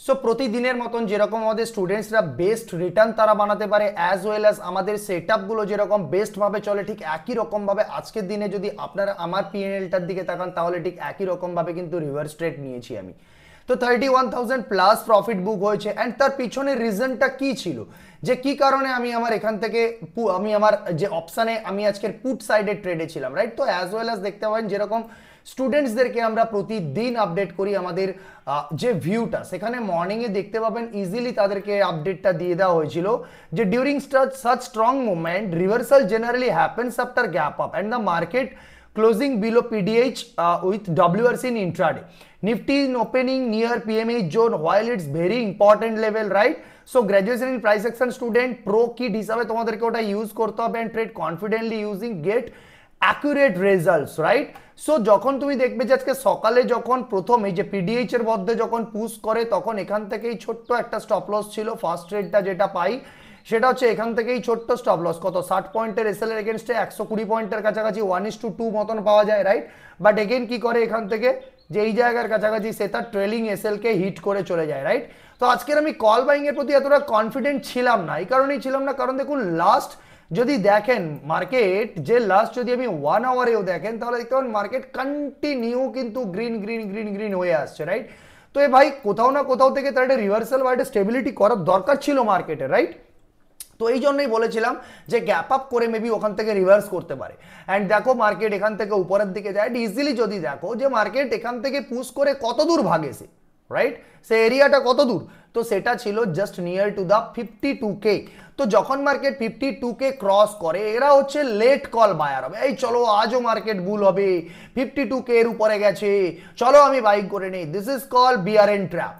So প্রতিদিনের মতন যেরকম আমাদের স্টুডেন্টসরা বেস্ট রিটার্ন তারা বানাতে পারে অ্যাজ ওয়েল অ্যাজ আমাদের সেটআপগুলো যেরকম বেস্টভাবে চলে, ঠিক একই রকমভাবে আজকের দিনে যদি আপনারা আমার পিএনএলটার দিকে তাকান তাহলে ঠিক একই রকমভাবে কিন্তু রিভার্স ট্রেড নিয়েছি আমি। তো 31,000 প্লাস প্রফিট বুক হয়েছে। অ্যান্ড তার পিছনের রিজনটা কি ছিল, যে কি কারণে আমি আমার এখান থেকে আমি আমার যে অপশানে আমি আজকের পুট সাইডের ট্রেডে ছিলাম, রাইট। তো অ্যাজ ওয়েল অ্যাজ দেখতে পাবেন যেরকম স্টুডেন্টসদেরকে আমরা প্রতিদিন আপডেট করি আমাদের যে ভিউটা, সেখানে মর্নিংয়ে দেখতে পাবেন ইজিলি তাদেরকে আপডেটটা দিয়ে দেওয়া হয়েছিল যে during such strong movement reversal generally happens after gap up and the market closing below PDH with WRC in intraday. Nifty in opening near PMH zone while it's very important level, right? So graduation in price action student pro kit হিসাবে তোমাদেরকে ওটা use করতে হবে and trade confidently using get accurate results, right? So যখন তুমি দেখবে যে আজকে সকালে যখন প্রথম এই যে পিডিএইচ এর মধ্যে যখন পুশ করে তখন এখান থেকেই ছোট্ট একটা স্টপ লস ছিল। ফার্স্ট ট্রেডটা যেটা পাই সেটা হচ্ছে এখান থেকেই ছোট্ট স্টপ লস, কত 60 পয়েন্টের এসএল এর এগেনস্টে 120 পয়েন্টের কাছাকাছি 1:2 মতন পাওয়া যায়, রাইট। বাট এগেন কি করে এখান থেকে যে এই জায়গার কাছাকাছি সে তার ট্রেলিং এসএল কে হিট করে চলে যায়, রাইট। তো আজকের আমি কল বাইং এর প্রতি এতটা কনফিডেন্ট ছিলাম না, এই কারণেই ছিলাম না কারণ দেখুন লাস্ট যদি দেখেন মার্কেট যে লাস্ট যদি আমি 1 আওয়ারেও দেখেন তাহলে দেখতে পাবেন মার্কেট কন্টিনিউ কিন্তু গ্রিন গ্রিন গ্রিন গ্রিন হয়ে আসছে, রাইট। তো এ ভাই কোথাও না কোথাও থেকে তার একটা রিভার্সাল বা একটা স্টেবিলিটি করার দরকার ছিল মার্কেটে, রাইট। তো এই জন্যই বলেছিলাম যে গ্যাপ আপ করে মেবি ওখান থেকে রিভার্স করতে পারে। অ্যান্ড দেখো মার্কেট এখান থেকে উপরের দিকে যায়, ইজিলি যদি দেখো যে মার্কেট এখান থেকে পুশ করে কত দূর ভাগেছে, রাইট, সে এরিয়াটা কত দূর, তো সেটা ছিল just near to the 52K। তো যখন মার্কেট 52K ক্রস করে এরা হচ্ছে লেট কল বায়ার হবে, এই চলো আজও মার্কেট বুল হবে, 52K এর উপরে গেছে, চলো আমি বাইং করে নেই। This is call BRN trap,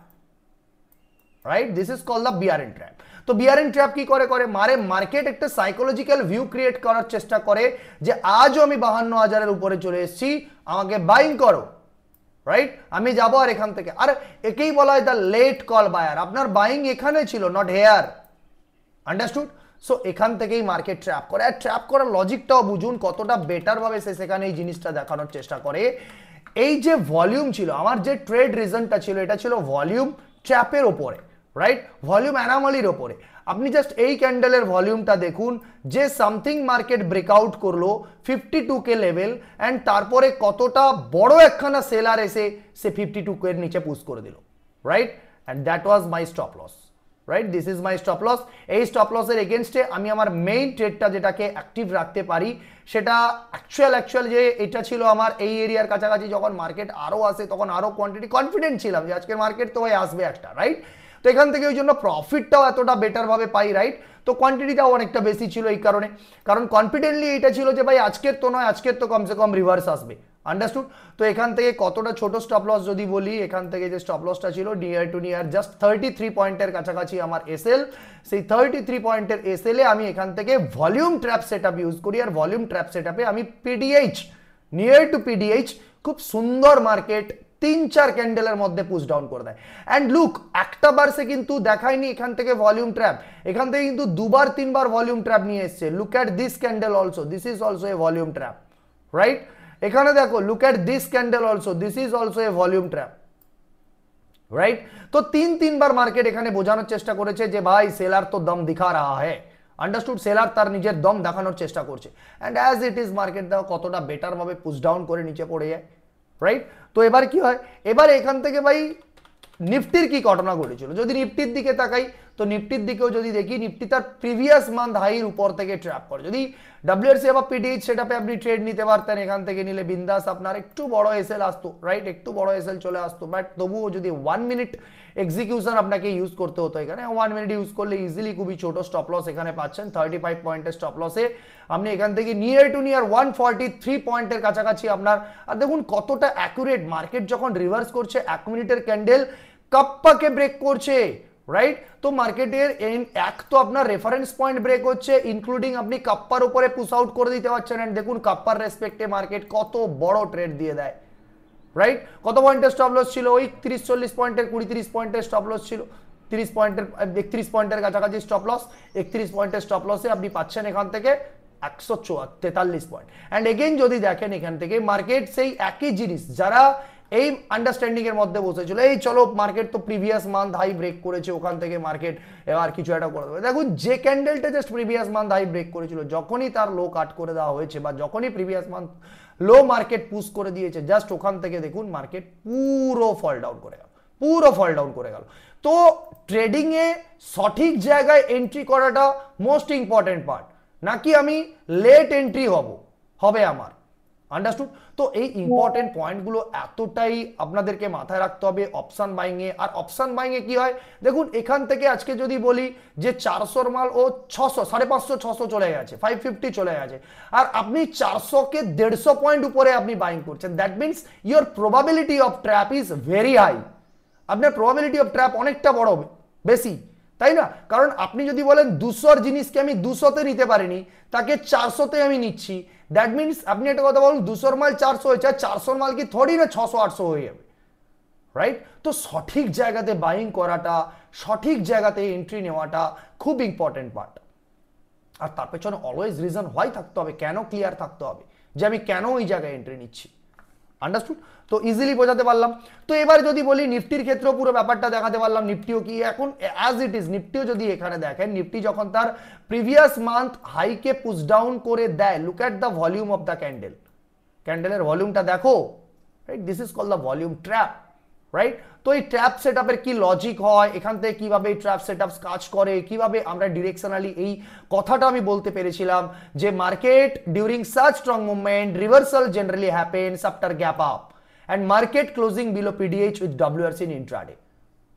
right, this is call the BRN trap. তো বিআরএন ট্র্যাপ কি করে মারে মার্কেট একটা সাইকোলজিক্যাল ভিউ ক্রিয়েট করার চেষ্টা করে যে আজও আমি 52,000-এর উপরে চলে এসেছি, আমাকে বাইং করো, রাইট, আমি যাবো আর এখান থেকে। আর একেই বলা হয় দ্য লেট কল বায়ার, আপনার বাইং এখানে ছিল নট হেয়ার, আন্ডারস্টুড। সো এখান থেকেই মার্কেট ট্র্যাপ করে, আর ট্র্যাপ করার লজিকটাও বুঝুন কতটা বেটার ভাবে সে সেখানে এই জিনিসটা দেখানোর চেষ্টা করে। এই যে ভলিউম ছিল আমার, যে ট্রেড রিজনটা ছিল এটা ছিল ভলিউম ট্র্যাপের ওপরে, রাইট, ভলিউম অ্যানামালির ওপরে। আপনি জাস্ট এই ক্যান্ডেলের ভলিউমটা দেখুন যে সামথিং মার্কেট ব্রেকআউট করলো 52K লেভেল অ্যান্ড তারপরে কতটা বড় একখানা সেলার এসে সে 52K এর নিচে পুশ করে দিল, right, and that was my stop loss, right, this is my stop loss. এই স্টপ লসের এগেনস্টে আমি আমার মেইন ট্রেডটা যেটাকে অ্যাক্টিভ রাখতে পারি সেটা অ্যাকচুয়াল যে এটা ছিল আমার এই এরিয়ার কাছাকাছি, যখন মার্কেট আরও আসে তখন আরও কোয়ান্টিটি কনফিডেন্ট ছিলাম যে আজকের মার্কেট তো ভাই আসবে একটা, রাইট। তো এখান থেকে ওই জন্য প্রফিটটাও এতটা বেটারভাবে পাই, রাইট। তো কোয়ান্টিটিটাও অনেকটা বেশি ছিল এই কারণে, কারণ কনফিডেন্টলি এটা ছিল যে ভাই আজকের তো নয়, আজকের তো কমসে কম রিভার্স আসবে, আন্ডারস্টুড। তো এখান থেকে কতটা ছোট স্টপ লস যদি বলি, এখান থেকে যে স্টপ লসটা ছিল নিয়ার টু নিয়ার জাস্ট 33 পয়েন্টের কাছাকাছি আমার এসএল, সেই 33 পয়েন্টের এসএল এ আমি এখান থেকে ভলিউম ট্র্যাপ সেটআপ ইউজ করি। আর ভলিউম ট্র্যাপ সেটআপে আমি পিডিএইচ নিয়ার টু পিডিএইচ খুব সুন্দর মার্কেট 3-4 ক্যান্ডেলের মধ্যে পুশ ডাউন করে দেয়। অ্যান্ড লুক একটা বার সে কিন্তু দেখায়নি এখান থেকে ভলিউম ট্র্যাপ, এখান থেকে কিন্তু 2-3 ভলিউম ট্র্যাপ নিয়ে এসছে। Look at this candle also, this is also a volume trap, right. এখানে দেখো look at this candle also, this is also a volume trap, right. তো 3-3 মার্কেট এখানে বোঝানোর চেষ্টা করেছে যে ভাই সেলার তো দম দিখা রাহা হ্যায়, আন্ডারস্টুড, সেলার তার নিজের দম দেখানোর চেষ্টা করছে। And as it is market দেখো কতটা বেটার ভাবে পুশ ডাউন করে নিচে পড়ে যায়, রাইট। তো এবার কি হয়, এবার এখান থেকে ভাই নিফটির কি ঘটনা ঘটেছিল যদি নিফটির দিকে তাকাই, তো নিফটির দিকেও যদি দেখি নিফটি তার প্রিভিয়াস মান্থ হাইর উপর থেকে ট্র্যাপ করে। যদি ডব্লিউআরসি বা পিডিএইচ সেটাপে আপনি ট্রেড নিতে পারতেন, এখান থেকে নিলে বিন্দাস আপনার একটু বড় এসএল আসতো, রাইট, একটু বড় এসএল চলে আসতো। বাট তবুও যদি 1 মিনিট এক্সিকিউশন আপনাকে ইউজ করতে হতো, এখানে 1 মিনিট ইউজ করলে ইজিলি খুবই ছোট স্টপ লস এখানে পাচ্ছেন 35 পয়েন্টের স্টপ লসে আপনি এখান থেকে নিয়ার টু নিয়ার 143 পয়েন্টের কাছাকাছি আপনার। আর দেখুন কতটা অ্যাকুরেট, মার্কেট যখন রিভার্স করছে 1 মিনিটের ক্যান্ডেল কাপ্পাকে ব্রেক করছে, রাইট। তো মার্কেটের এক তো আপনার রেফারেন্স পয়েন্ট ব্রেক হচ্ছে, ইনক্লুডিং আপনি কাপ্পার উপরে পুশ আউট করে দিতে পারছেন। এন্ড দেখুন কাপ্পার রেসপেক্টে মার্কেট কত বড় ট্রেড দিয়ে দেয়, রাইট। কত পয়েন্টের স্টপ লস ছিল, ওই 30-40 পয়েন্টের 20-30 পয়েন্টের স্টপ লস ছিল, 30 পয়েন্টের 31 পয়েন্টের কাছাকাছি স্টপ লস, 31 পয়েন্টের স্টপ লসে আপনি পাচ্ছেন এখান থেকে 143 পয়েন্ট। অ্যান্ড এগেইন যদি দেখেন এখান থেকে মার্কেট সেই একই জিনিস, যারা এই আন্ডারস্ট্যান্ডিং এর মধ্যে বসেছিল এই চলো মার্কেট তো প্রিভিয়াস মান্থ হাই ব্রেক করেছে, ওখান থেকে মার্কেট এবার কিছু একটা করে দেবে। দেখুন যে ক্যান্ডেলটা just previous month high break করেছিল, যখনই তার লো কাট করে দেওয়া হয়েছে বা যখনই প্রিভিয়াস মান্থ লো মার্কেট পুশ করে দিয়েছে, জাস্ট ওখান থেকে দেখুন মার্কেট পুরো ফল ডাউন করে গেল, পুরো ফল ডাউন করে গেল। তো ট্রেডিং এ সঠিক জায়গায় এন্ট্রি করাটা মোস্ট ইম্পর্টেন্ট পার্ট, নাকি আমি লেট এন্ট্রি হবে আমার, আন্ডারস্টুড? তো এই ইম্পর্টেন্ট পয়েন্টগুলো এতটাই আপনাদেরকে মাথায় রাখতে হবে অপশন বাইং এ। আর অপশন বাইং এ কি হয় দেখুন, এখান থেকে আজকে যদি বলি যে 400 মাল ও 600 550 600 চলে গেছে, 550 চলে গেছে, আর আপনি 400 কে 150 পয়েন্ট উপরে আপনি বাইং করছেন, that means your probability of trap is very high. আপনার প্রবাবিলিটি অফ ট্র্যাপ অনেকটা বড়, বেশি, তাই না? কারণ আপনি যদি বলেন 200 জিনিসকে আমি 200-তে নিতে পারিনি, তাকে 400-তে আমি নিচ্ছি, দ্যাট মিনস আপনি একটা কথা বলুন 200 মাল 400 হয়েছে, 400 মাল কি থোড়ি না 600-800 হয়ে যাবে, রাইট? তো সঠিক জায়গাতে বাইং করাটা, সঠিক জায়গাতে এন্ট্রি নেওয়াটা খুব ইম্পর্টেন্ট পার্ট। আর তার পেছনে অলওয়েজ রিজন হোয়াই থাকতে হবে, কেন ক্লিয়ার থাকতে হবে যে আমি কেন ওই জায়গায় এন্ট্রি নিচ্ছি, আন্ডারস্টুড? তো ইজিলি বোঝাতে পারলাম। তো এবার যদি বলি নিফটির ক্ষেত্রেও পুরো ব্যাপারটা দেখাতে পারলাম, নিফটিও কি এখন অ্যাজ ইট ইজ, নিফটিও যদি এখানে দেখেন, নিফটি যখন তার প্রিভিয়াস মান্থ হাইকে পুশ ডাউন করে দেয়, look at the volume of the candle, ক্যান্ডেলের ভলিউমটা দেখো, right? This is called the volume trap, right? তো এই ট্র্যাপ সেটআপের কি লজিক হয়, এখান থেকে কিভাবে এই ট্র্যাপ সেটআপ কাজ করে, কিভাবে আমরা ডিরেকশনালি এই কথাটা আমি বলতে পেরেছিলাম যে market during such strong movement reversal generally happens after gap up and market closing below PDH with WRC in intraday,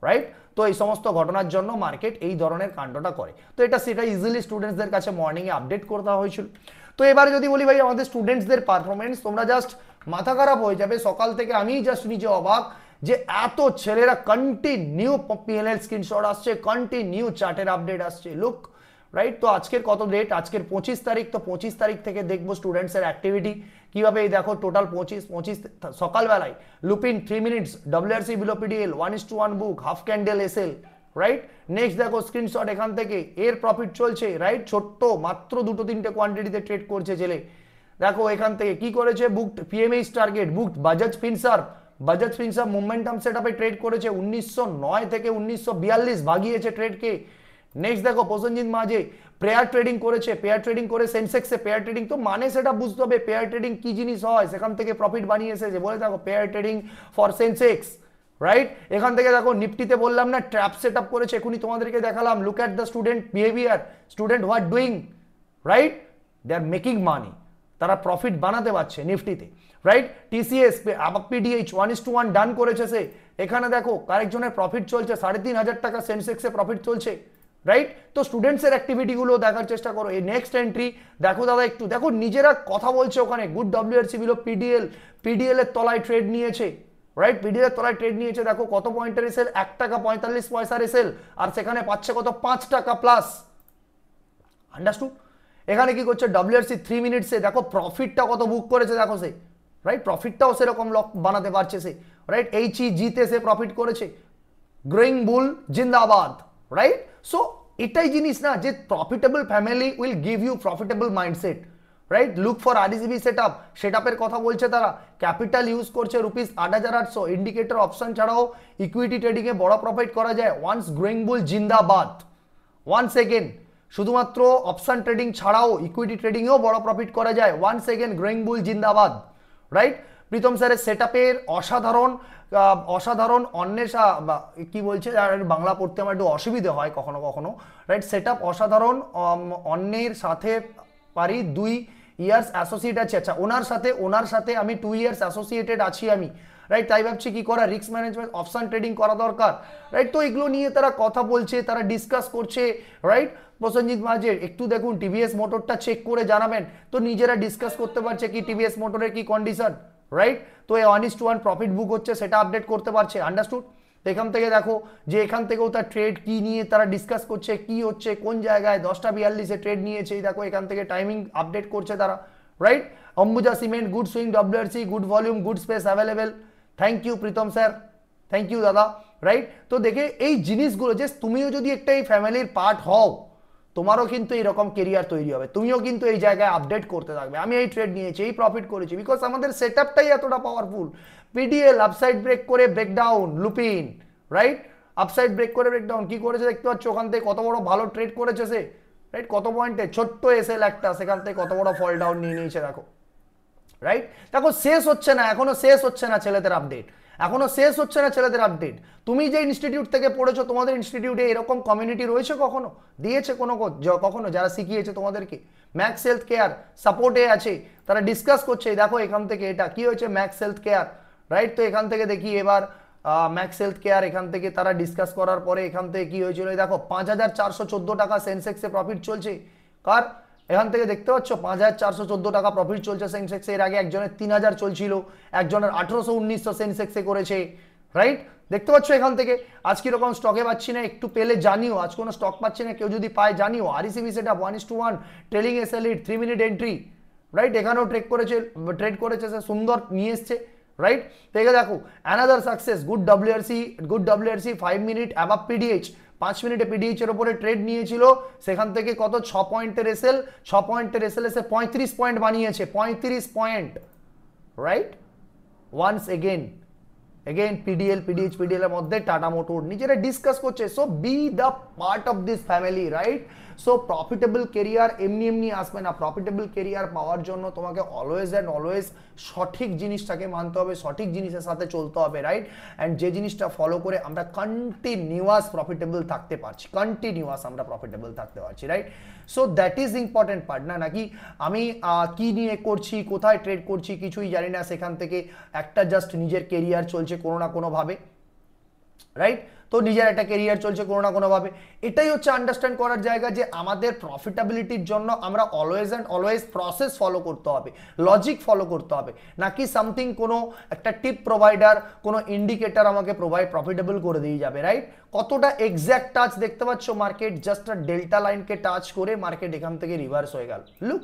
right? তো এই সমস্ত ঘটনার জন্য মার্কেট এই ধরনের কাণ্ডটা করে। তো সেটা ইজিলি স্টুডেন্টসদের কাছে মর্নিং এ আপডেট করে দেওয়া হয়েছিল। তো এবারে যদি বলি ভাই আমাদের স্টুডেন্টসদের পারফরমেন্স, তোমরা জাস্ট মাথা খারাপ হয়ে যাবে, সকাল থেকে আমি জাস্ট নিজে অবাক যে এত ছেলেরা কন্টিনিউ পিএনএল স্ক্রিনশট আসছে, কন্টিনিউ চার্টের আপডেট আসছে, লুক, রাইট? তো আজকের কত ডেট, আজকের 25 তারিখ, তো 25 তারিখ থেকে দেখবো স্টুডেন্টসের অ্যাক্টিভিটি কিভাবে। এই দেখো টোটাল 25 সকালবেলায় Lupin 3 minutes, WRC below PDL 1:1 book, half candle SL, right? Next দেখো স্ক্রিনশট এখান থেকে, এর প্রফিট চলছে, রাইট? ছোট্ট মাত্র 2-3টে কোয়ান্টিটিতে ট্রেড করছে ছেলে, দেখো এখান থেকে কি করেছে, booked PMH target, booked Bajaj Finserv, Bajaj Finserv momentum সেটআপে ট্রেড করেছে 1909 থেকে 1942 ভাগিয়েছে ট্রেডকে। নেক্সট দেখো প্রসেনজিৎ মাঝে পেয়ার ট্রেডিং করেছে, পেয়ার ট্রেডিং করে সেন্সেক্সে পেয়ার ট্রেডিং, তো মানে সেটা বুঝতে হবে পেয়ার ট্রেডিং কি জিনিস হয়, সেখান থেকে প্রফিট বানিয়ে এসেছে, বলে দেখো pair trading for Sensex, right? এখান থেকে দেখো নিফটিতে বললাম না ট্র্যাপ সেটআপ করেছে, এখনই তোমাদেরকে দেখালাম, look at the student behaviour, student what doing, right? They are making money, তারা প্রফিট বানাতে পারছে নিফটিতে, রাইট? টিসিএস পিডিএইচ 1:1 ডান করেছে সে, এখানে দেখো আরেকজনের প্রফিট চলছে 3,500 টাকা সেন্সেক্সে প্রফিট চলছে, রাইট? তো স্টুডেন্টসের অ্যাক্টিভিটিগুলো দেখার চেষ্টা করো। এই নেক্সট এন্ট্রি দেখো দাদা, একটু দেখো নিজেরা কথা বলছে ওখানে, good WRC below PDL, PDL এর তলায় ট্রেড নিয়েছে, রাইট? পিডিএল এর তলায় ট্রেড নিয়েছে, দেখো কত পয়েন্টের এসেল, 1 টাকা 45 পয়সার এসেল, আর সেখানে পাচ্ছে কত, 5 টাকা প্লাস, আন্ডারস্টুড? এখানে কি করছে ডব্লিউআরসি 3 মিনিটসে দেখো প্রফিটটা কত বুক করেছে, দেখো সে, রাইট? প্রফিটটাও সেরকম লক বানাতে পারছে সে, রাইট? এইচইজিতে সে প্রফিট করেছে, গ্রোয়িং বুল জিন্দাবাদ, রাইট? সো এটাই জিনিস না যে profitable family will give you profitable mindset, right? Look for RECB setup, সেটআপের কথা বলছে তারা, ক্যাপিটাল ইউজ করছে ₹8,800, ইন্ডিকেটর অপশন ছাড়াও ইকুইটি ট্রেডিং এ বড় প্রফিট করা যায়, ওয়ান্স গ্রোয়িং বুল জিন্দাবাদ, ওয়ান্স এগেন শুধুমাত্র অপশন ট্রেডিং ছাড়াও ইকুইটি ট্রেডিং এও বড় প্রফিট করা যায়, ওয়ান্স এগেন গ্রোয়িং বুল জিন্দাবাদ, রাইট? প্রীতম স্যারের সেটআপের অসাধারণ অসাধারণ অন্যের কি বলছে, বাংলা পড়তে আমার একটু অসুবিধে হয় কখনো কখনো, রাইট? সেটআপ অসাধারণ, অন্যের সাথে পারি 2 ইয়ার্স অ্যাসোসিয়েট আছে, আচ্ছা ওনার সাথে আমি 2 ইয়ার্স অ্যাসোসিয়েটেড আছি আমি, রাইট? তাই ভাবছি কি করা, রিস্ক ম্যানেজমেন্ট অপশন ট্রেডিং করা দরকার, রাইট? তো এগুলো নিয়ে তারা কথা বলছে, তারা ডিসকাস করছে, রাইট? প্রসেনজিৎ মাঝে একটু দেখুন টিভিএস মোটরটা চেক করে জানাবেন, তো নিজেরা ডিসকাস করতে পারছে কি টিভিএস মোটরের কি কন্ডিশন, রাইট? তো এই 1:1 প্রফিট বুক হচ্ছে সেটা আপডেট করতে পারছে, আন্ডারস্টুড? এখান থেকে দেখো যে এখান থেকেও তার ট্রেড কি নিয়ে তারা ডিসকাস করছে, কি হচ্ছে কোন জায়গায় 10:42 ট্রেড নিয়েছে, দেখো এখান থেকে টাইমিং আপডেট করছে তারা, right? Ambuja cement good swing WRC, good volume, good space available, thank you Pritam sir, thank you দাদা, রাইট? তো দেখে এই জিনিসগুলো যে তুমিও যদি একটা এই ফ্যামিলির পার্ট হও, তোমারও কিন্তু এরকম কেরিয়ার তৈরি হবে, তুমিও কিন্তু এই জায়গায় আপডেট করতে থাকবে, আমি এই ট্রেড নিয়েছি, এই প্রফিট করেছি, বিকজ আমাদের সেটআপটাই এতটা পাওয়ারফুল। পিডিএল আপসাইড ব্রেক করে breakdown, Lupin, right, upside break করে ব্রেকডাউন কি করেছে দেখতে পাচ্ছ, ওখান থেকে কত বড় ভালো ট্রেড করেছে সে, রাইট, কত পয়েন্টে, ছোট্ট এসএল একটা, সেখান থেকে কত বড় ফল ডাউন নিয়ে নিয়েছে দেখো, রাইট। দেখো শেষ হচ্ছে না, এখনো শেষ হচ্ছে না ছেলেদের আপডেট, এখনো শেষ হচ্ছে না ছেলেদের আপডেট। তুমি যে ইনস্টিটিউট থেকে পড়েছো, তোমাদের ইনস্টিটিউটে এরকম কমিউনিটি রয়েছে কখনো, দিয়েছে কখনো যারা শিখিয়েছে তোমাদেরকে? ম্যাক্স হেলথ কেয়ার সাপোর্টে আছে, তারা ডিসকাস করছে, দেখো এখান থেকে এটা কি হয়েছে ম্যাক্স হেলথ কেয়ার, রাইট। তো এখান থেকে দেখি এবার ম্যাক্স হেলথ কেয়ার, এখান থেকে তারা ডিসকাস করার পরে এখান থেকে কি হয়েছিল, দেখো 5,414 টাকা সেন্সেক্সে প্রফিট চলছে, কার, এখান থেকে দেখতে পাচ্ছ 5,414 টাকা প্রফিট চলছে সেন্সেক্সে। এর আগে একজনের 3,000 চলছিল, একজনের 1800-1900 সেন্সেক্সে করেছে, রাইট। দেখতে পাচ্ছ এখান থেকে আজ কিরকম স্টকে পাচ্ছি না, একটু পেলে জানিও, আজ কোনো স্টক পাচ্ছি না, কেউ যদি পায় জানিও। আরইসিবি সেটা 1:1 ট্রেলিং এসএলইড 3 মিনিট এন্ট্রি, রাইট, এখানেও ট্রেড করেছে সে, সুন্দর নিয়ে এসছে, রাইট। থেকে দেখো another success, good WRC 5 minute above PDH, 5 মিনিটে পিডিএইচ এর উপরে ট্রেড নিয়েছিল, সেখান থেকে কত 6 পয়েন্টের এসএল, 6 পয়েন্টের এসএল এসে 35 পয়েন্ট বানিয়েছে, 35 point, right. Once again PDL এর মধ্যে টাটা মোটর নিজেরা ডিসকাস করছে। So be the part of this family, right. So profitable career এমনি এমনি আসবে না, প্রফিটেবল কেরিয়ার পাওয়ার জন্য তোমাকে অলওয়েজ অ্যান্ড অলওয়েজ সঠিক জিনিসটাকে মানতে হবে, সঠিক জিনিসের সাথে চলতে হবে, রাইট। অ্যান্ড যে জিনিসটা ফলো করে আমরা কন্টিনিউয়াস প্রফিটেবল থাকতে পারছি, আমরা প্রফিটেবল থাকতে পারছি, right. So that is important part না, নাকি আমি কি নিয়ে করছি, কোথায় ট্রেড করছি কিছুই জানি না, সেখান থেকে একটা জাস্ট নিজের কেরিয়ার চলছে কোনো না কোনোভাবে, রাইট। তো নিজের একটা কেরিয়ার চলছে কোনো না কোনোভাবে, এটাই হচ্ছে আন্ডারস্ট্যান্ড করার জায়গা যে আমাদের প্রফিটেবিলিটির জন্য আমরা always and always process follow করতে হবে, লজিক ফলো করতে হবে, নাকি সামথিং কোনো একটা টিপ প্রোভাইডার, কোনো ইন্ডিকেটর আমাকে প্রফিটেবল করে দিয়ে যাবে, রাইট। কতটা এক্স্যাক্ট টাচ দেখতে পাচ্ছ, মার্কেট জাস্ট ডেল্টা লাইনকে টাচ করে মার্কেট এখান থেকে রিভার্স হয়ে গেল, লুক,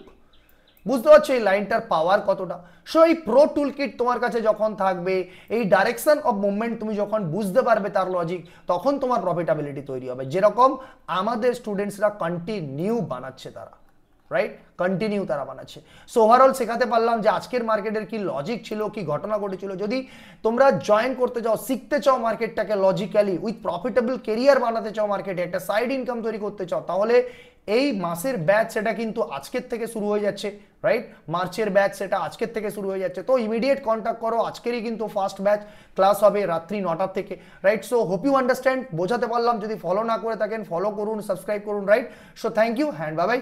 বুঝতে পারছো এই লাইনটার পাওয়ার কতটা। সো এই প্রো টুল কিট তোমার কাছে যখন থাকবে, এই ডাইরেকশন অফ মুভমেন্ট তুমি যখন বুঝতে পারবে তার লজিক, তখন তোমার প্রফিটেবিলিটি তৈরি হবে, যেরকম আমাদের স্টুডেন্টসরা কন্টিনিউ বানাচ্ছে তারা, রাইট, কন্টিনিউ তারা বানাচ্ছে। সো ওভারঅল শেখাতে পারলাম যে আজকের মার্কেটের কি লজিক ছিল, কি ঘটনা ঘটেছিল। যদি তোমরা জয়েন করতে চাও, শিখতে চাও মার্কেটটাকে লজিক্যালি, উইথ প্রফিটেবল কেরিয়ার বানাতে চাও, মার্কেটে একটা সাইড ইনকাম তৈরি করতে চাও, তাহলে এই মাসের ব্যাচ সেটা কিন্তু আজকের থেকে শুরু হয়ে যাচ্ছে, রাইট। মার্চের ব্যাচ সেটা আজকের থেকে শুরু হয়ে যাচ্ছে, তো ইমিডিয়েট কন্ট্যাক্ট করো, আজকেরই কিন্তু ফার্স্ট ব্যাচ ক্লাস হবে রাত্রি 9টা থেকে, right. So hope you understand, বোঝাতে পারলাম, যদি ফলো না করে থাকেন ফলো করুন, সাবস্ক্রাইব করুন, right. So thank you, hand bye by.